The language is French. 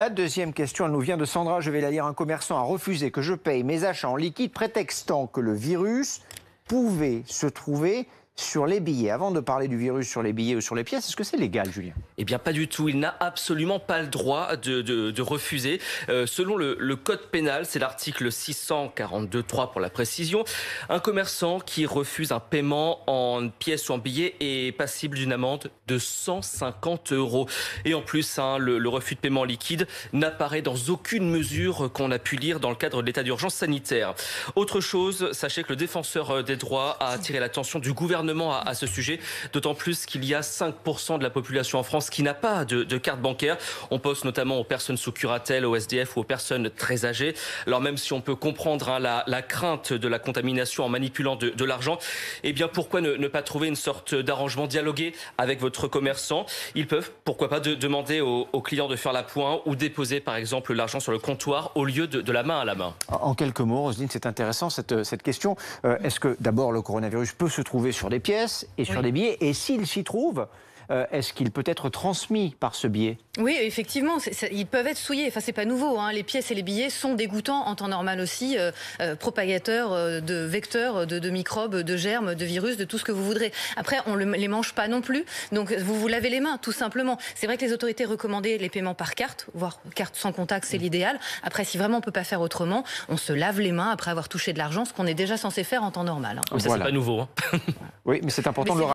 La deuxième question, elle nous vient de Sandra. Je vais la lire. Un commerçant a refusé que je paye mes achats en liquide, prétextant que le virus pouvait se trouver sur les billets. Avant de parler du virus sur les billets ou sur les pièces, est-ce que c'est légal, Julien? Eh bien, pas du tout. Il n'a absolument pas le droit de refuser. Selon le code pénal, c'est l'article 642.3 pour la précision, un commerçant qui refuse un paiement en pièces ou en billets est passible d'une amende de 150 €. Et en plus, le refus de paiement liquide n'apparaît dans aucune mesure qu'on a pu lire dans le cadre de l'état d'urgence sanitaire. Autre chose, sachez que le défenseur des droits a attiré l'attention du gouvernement à ce sujet, d'autant plus qu'il y a 5% de la population en France qui n'a pas de carte bancaire. On pense notamment aux personnes sous curatelle, aux SDF ou aux personnes très âgées. Alors même si on peut comprendre la crainte de la contamination en manipulant de l'argent, eh bien pourquoi ne pas trouver une sorte d'arrangement dialogué avec votre commerçant? Ils peuvent, pourquoi pas, demander aux clients de faire la pointe ou déposer par exemple l'argent sur le comptoir au lieu de la main à la main. En quelques mots, Roselyne, c'est intéressant cette question. Est-ce que d'abord le coronavirus peut se trouver sur des pièces et sur des billets? Et s'il s'y trouve, est-ce qu'il peut être transmis par ce biais? Oui, effectivement, ils peuvent être souillés. Enfin, c'est pas nouveau, hein. Les pièces et les billets sont dégoûtants en temps normal aussi, propagateurs de vecteurs, de microbes, de germes, de virus, de tout ce que vous voudrez. Après, on les mange pas non plus, donc vous lavez les mains, tout simplement. C'est vrai que les autorités recommandaient les paiements par carte, voire carte sans contact, c'est l'idéal. Après, si vraiment on peut pas faire autrement, on se lave les mains après avoir touché de l'argent, ce qu'on est déjà censé faire en temps normal, hein. Ça, c'est pas nouveau, hein. Oui, mais c'est important de le